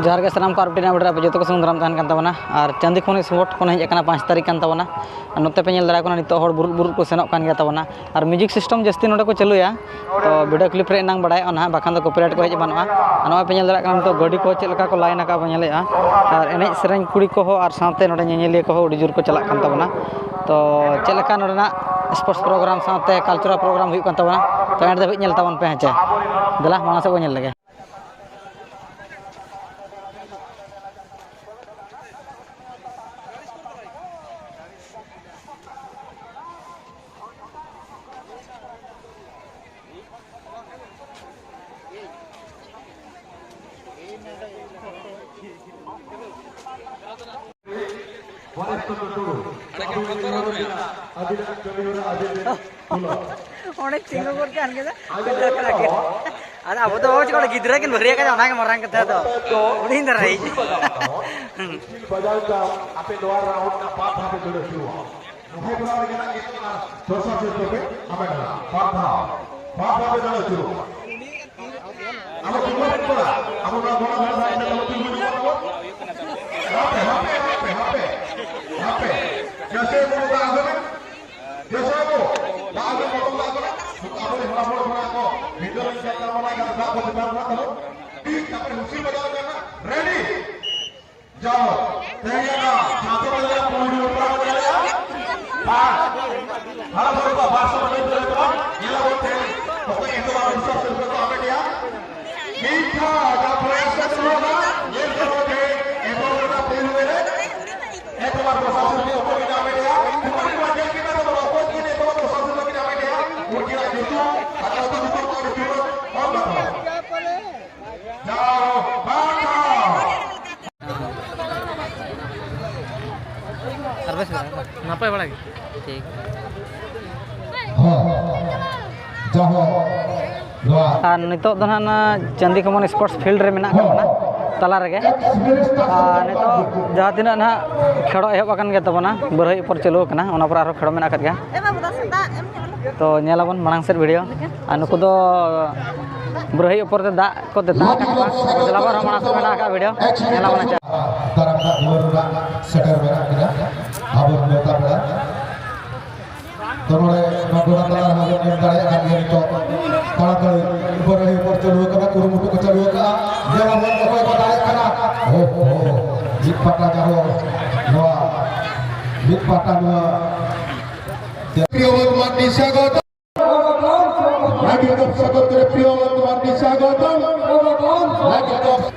जहर के सामान को आरटीना बड़ा पे जो को दाराम तहन तबना और चांदी खन स्पॉट को हेज 5 तारीख कान तबना नोते पे नेल दाड़ा नित बुरुट को सेनों कान गया तबना और म्यूजिक सिस्टम जस्ती नोडे को चलुया तो वीडियो क्लिप रे नांग बड़ा ना बाखान कॉपीराइट को हेज बनवा नवा पे नेल दाड़ा नित गाड़ी को चलका को लाइन का नेलेगा और एने सेरें कुड़ी को और साथे नोडे नेलिया को उड़ी जोर को चला कान तबना तो चलका नोडना स्पोर्ट्स प्रोग्राम साथे कल्चरल प्रोग्राम हुई कान तबना तो एंड धाबी नेल तबन पे हेचे दला माना से को नेल लगे अब तो गिद्रा किन भरिया का जाना के मरंग कथा तो उड़ी इंदर रही बजाओ का आपे दोबारा राउंड का पार्ट पे जोड़े शुरू है बना के ना दोसा से पे हमें पार्ट पे जोड़े शुरू हम कितना पड़ा हम ना बड़ा बड़ा हम तीन यहाँ पे जैसे वो आगे में जैसे वो आगे मोटो आगे आपने बड़ा को वीडियो में चेक करवाना है का को दिखाना करो ठीक अपने उसी बजाओ करना रेडी जाओ तैयार छात्र बजा पूरी ऊपर बजा हां हर बड़ा भाषा में बोले तो ये लोग थे तो ये तो आप सब से तो हमें दिया मीठा का प्रयास करोगा ये करोगे ये बोलना प्रेम मेरे एक बार प्रशासन ने ऊपर की नाम दिया तुम्हारी बात के ना तो ऊपर की ने तो प्रशासन की नाम दिया उनकी ना जीतू अगर तो ऊपर को जीतू और बताओ जाओ बाटा सर्विस नापे बड़ा ठीक हां जाओ और नितो दो ना चंदी कमन स्पोर्ट्स फील्ड रे मेना का तला रे नितो जहाँ तीना ना खेड़ो एहबान गया तबना बरहई ऊपर चलू करना ओना पर आरो खेड़ो मेना कर गया तो नेलाबन मांग सेट वीडियो और नुकु दो बरहई ऊपर ते दा को देता चलाबर हम मांग मेना का वीडियो नेलाबन चा तरंगा दिवरुरा सेटर मेना किना अब नेता बड़ा तोरे नगोड़ा तला हम नेम दाड़े आन गया तो ताड़ाताड़ी बरहई ऊपर चलू करना कुरुमुटु को चलू करना जेला मन को दाड़े करना हो जित पाटा जाओ नोआ जित पाटा नोआ प्रियवंत माटी स्वागत लागी कप स्वागत करे प्रियवंत माटी स्वागत लागी कप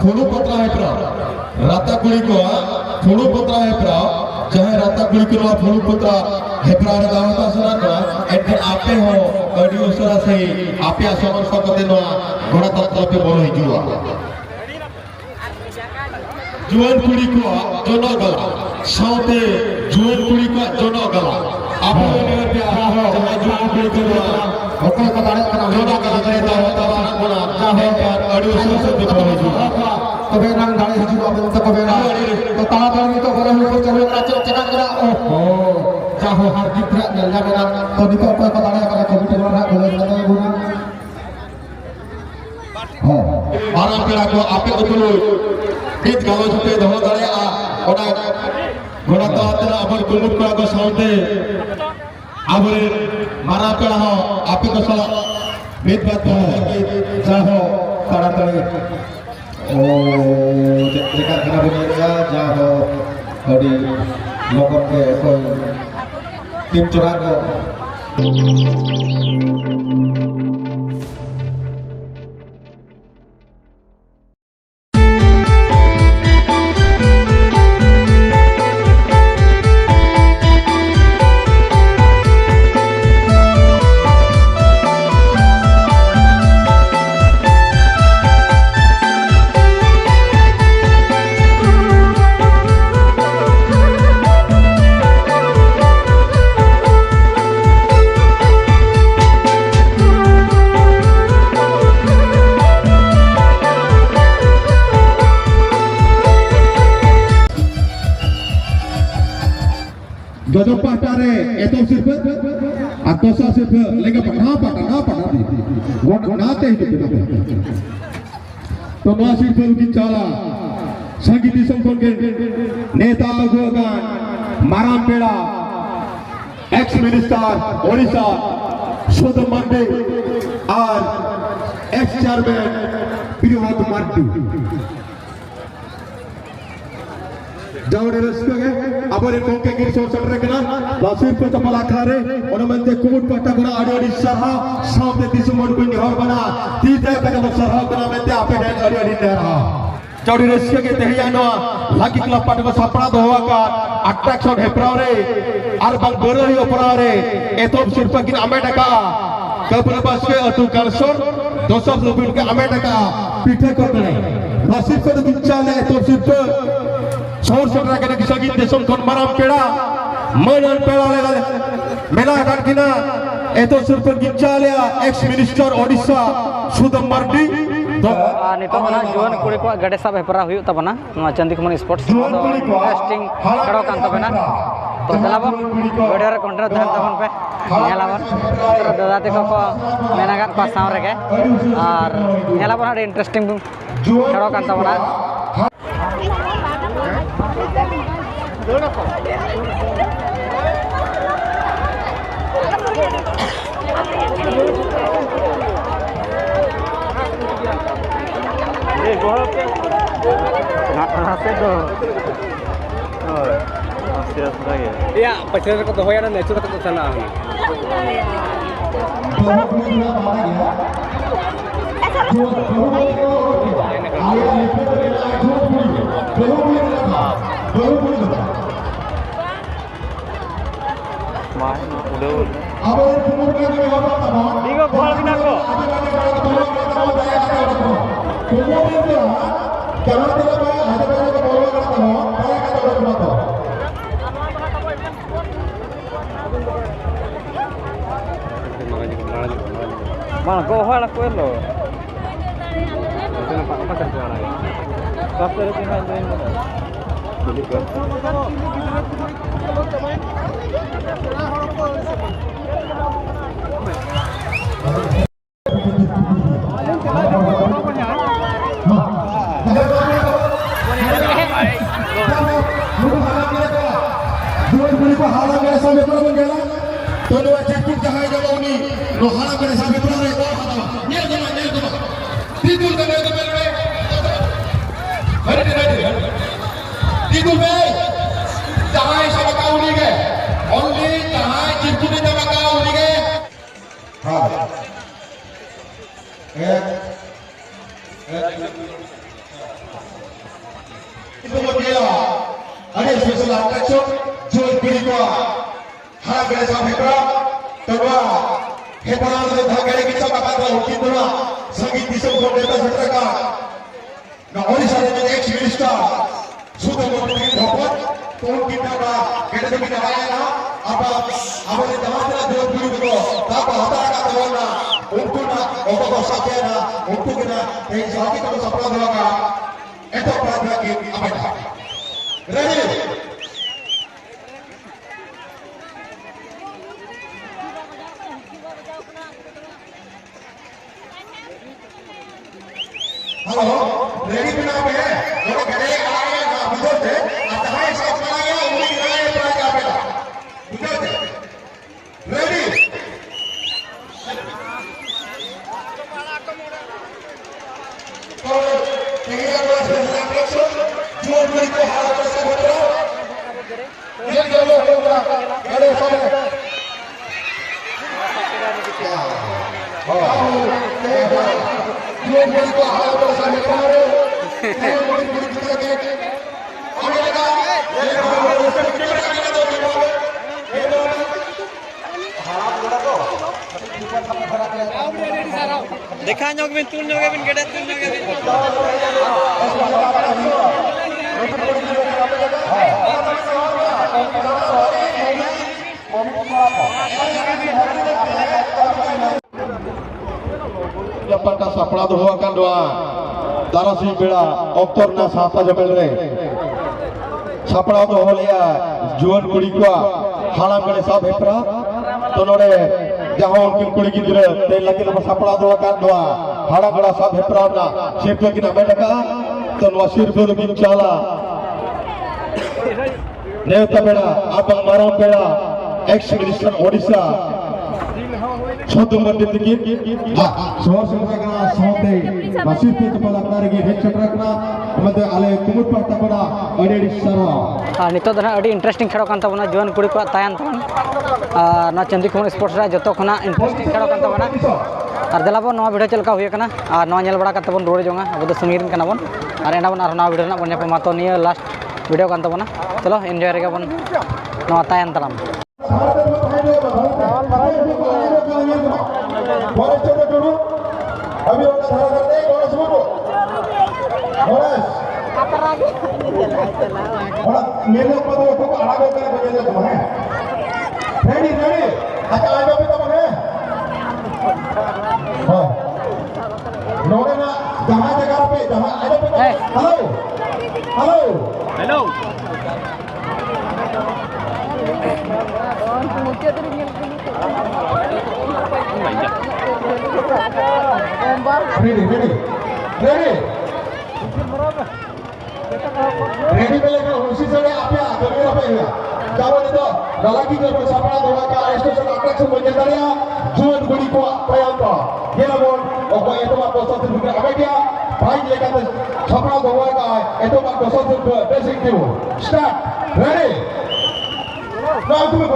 थोड़ो पत्रा है प्रा राता कुड़ी को थोड़ो पत्रा है प्रा चाहे राता कुड़ी को थोड़ो पत्रा है प्रा दावता सरा का एट आपे हो ऑडियो सरा से आपे आसमान सकते न घोड़ा तत्व पे बोलो हिजुआ जुआन कुड़ी को जोनो गला साउते जुआन कुड़ी को जोनो गला आप ने प्यार हो जुआन कुड़ी को ओको को दाड़े करा जोनो गला करे दावता सरा कोना चाहे प्यार ऑडियो सरा से बोलो हिजुआ तबे नाम दाड़े हिजुआ बन तक बेना तो ताड़ाताड़ी तो बरहई ऊपर चलो चला चला ओहो जाहो हर जित्रा नेला मेना तो नितो ऊपर को दाड़े करा कमिटी वाला बोले ना बोले हां आराम पेड़ा को आपे उतलो गीत गाओ छुटे दहो दाड़े आ ओना घोड़ा तो आतरा अपन गुमुट को को साउंडे आबरे मारा पेड़ा हो आपे को सा गीत बात है जाहो ताड़ाताड़ी ओ जगह कना बोलिया जाहो थोड़ी लोगों के कोई टीम चुरा को Jodoh patare itu sirpe atau sa sirpe lega patah di. Gua nate itu kita. Toma sirpe bicara संगीत संपन्न नेता अगुवान मारामपेड़ा एक्स मिनिस्टर ओडिशा सुध मंडे और एक्स चेयरमैन प्रियवत मार्टी जावड़े रस्ते के अपने कोंके की सोच रखना लासिर पे तो मलाखारे और मंदे कुमुट पट्टा बना आड़ी सरहा सामने दिसमोड को निहार बना तीते कदम सरहा बना मंदे आपे है आड़ी नहरा Jauh dari segi tehiyano lagi kelab pada sapra doa ka attraction heprare arbang berhi operare etop sirpakin Amerika kepada basque atu kalsor dosab lubin ke Amerika pithe korne nasib ke bincane etop sirpa sor sora ke kisagi desom kon maram peda menan peda lega mela kan kina etop sirpa bincane ex minister Odisha Sudam Mardi नितो मना जुआन कुड़ी को गड़े सब हेपरा हुई तबना चंदीकुमन sports interesting खड़ो कान तबना तो चलाबो वीडियो रे कंटेंट धन तबन पे नेलाबन दादा ते को मेनागान पासाव रेगे और नेलाबन अड़ी इंटरेस्टिंग खड़ो कान तबना Iya, pasir ko dohoy na necho ka sana. Digo gol binako. Mana kau hal aku lo? Apa kerja lagi? Apa kerja lagi? Beli kau. Todo actitud jahai jalo ni rohana kare sabe pura ko ne doma tidul kare to mere ready tidul be jahai sabe ka uni ge only jahai tidul ne jama ka uni ge ha itu dia ada special attraction jual beli ko हाँ गए साहब हेपरा तबा हेपरा ने धागरे की चमका था कितना संगीत दिशा को देता सत्र का ना ओडिशा में एक मिनिस्टर सुदम मंत्री भवन तो उनकी नाम केडे में आया ना अब हमारे दमादरा जोधपुर को ताप हता का बोलना उनको ना ओको साथे ना उनको के ना एक साथी को सपना देगा एतो प्रार्थना की अपेक्षा रेडी हेलो रेडी बना पे लोग गड़े आए ना बुझो थे आता है सब बनाया उन्हीं गड़े पर क्या बेटा बुझो थे रेडी तो तेरा बात है सिलेक्शन जो मेरे को हाथ में से बोल रहा ये चलो होगा गड़े सब ये मेरे को हाथ में से निकाल रहे ये बड़ी बड़ी चीज़ है आगे लगा ये हमारे से कितना करने दो ये लोग हाथ लगा तो देखा न्योग में तू न्योग में गड़ा तू न्योग में Lepaskan sapla doa kan doa darasi bela oktorna sapa jabel re sapla doa liya juan kuri ko हालाम गड़े साहब हेपरा तो नोड़े जहां उनकी कुड़ी गिद्रा ते लगे तो सपड़ा दो का दो हालाम गड़ा साहब हेपरा ना शिरपे की ना बैठका तो नवा शिरपे तो की चाला नेवता बेड़ा abang maram बेड़ा एक्स मिनिस्टर ओडिशा छोटुंबर डिस्ट्रिक्ट सोर संग्रहना सोते मसीद पे तो पला अपना रगी हेड चक्रकना मध्य आले कुमुट पर तपना अडेडी सरा नितो दना अडी इंटरेस्टिंग खेलो कान तबना जुआन कुड़ी को तायन तबन ना चंदी खुमन स्पोर्ट्स रा जतो खना इंटरेस्टिंग खेलो कान तबना और देलाबो नवा वीडियो चलका हुई कना और नवा नेल बड़ा कतबन रोड जोंगा अब दो समीरन कना बन और एंडा बन और नवा वीडियो ना बन पे मातो निया लास्ट वीडियो कान तबना चलो एंजॉय रेगा बन नवा तायन तलाम अभी उनका धारा करते हैं गणेश बाबू गणेश मेरे ऊपर तो उठो को आड़ा होकर के मेरे को है रेडी रेडी अच्छा आ जाओ भी तो बने हां नोड़े ना जहां जगह पे जहां आ जाओ पे hello hello hello ready ready ready ready पे लेकर उसी समय आप या जमीन पे है जाओ नहीं तो ललाकी के ऊपर सपना दोड़ा का स्टेशन अट्रैक्शन बन जाता है जुएन गुड़ी को प्रयांता ये ना बोल और कोई तो बात दोस्तों से फिर अबे क्या भाई लेकर सपना दोड़ा का है तो बात दोस्तों से बेसिक क्यों स्टार्ट रेडी ना तुम्हें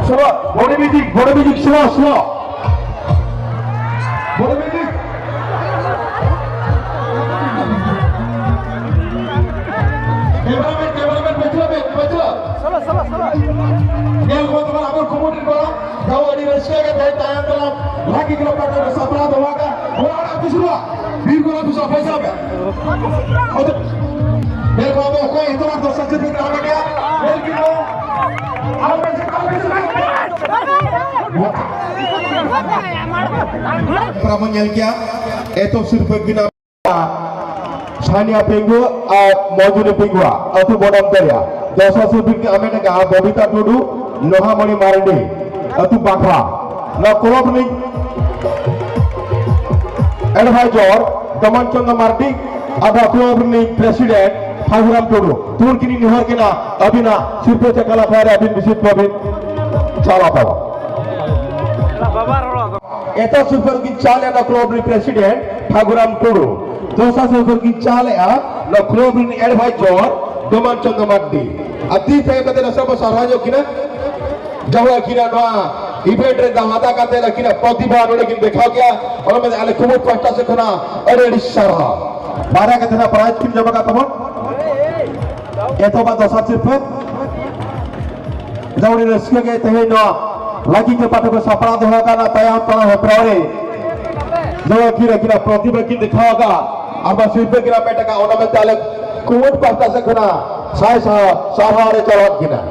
slow body music slow body music cameraman bachla ये को तुम्हारा अगर कमेंट करो जाओ अड़ी रशिया के दे ताया तला लागी किलो पाटा सपना दोगा और दूसरा वीर को दूसरा पैसा पे मेरे को अब कोई इतना तो सच भी करा गया मेरे की लो आओ पैसे प्रमोशन क्या एतो सिर्फ गिना सानिया पेंगु मौजूद पेंगुआ अतु बोडम दरिया दोसा सुपिक के अमेरिका बबीता टुडू लोहामणि मारंडी अतु बाखरा न कोबनी एडवाइजर दमन चंद्र मार्डी आधा कोबनी प्रेसिडेंट फागुराम टुडू तुर्किनी निहर केना अबिना सिर्फ चकला फारे अबिन विसित पबिन चाला पावा एतो सुपर की चाले न कोबनी प्रेसिडेंट फागुराम टुडू दोसा सुपर की चाले न कोबनी एडवाइजर दमन चंद्र मार्डी अति पे कते रसब सराजो किना जवा किना नो इवेंट रे दामादा काते लकिना प्रतिभा नोले किन देखा गया और में आले कुमुट पास्ता से खना अरे रिशरा बारा कते ना प्राइज किन जमा का तमन एतो बा दोसा सिर्फ जवड़ी रसिया के तहे नो लागी के पाटो को सपना दोहा का ना तया तला हो प्रारे जवा किना प्रतिभा किन देखा होगा अब सिर्फ किना बेटा का ओना में आले कुमुट पास्ता से खना साय सा साहारे चला किना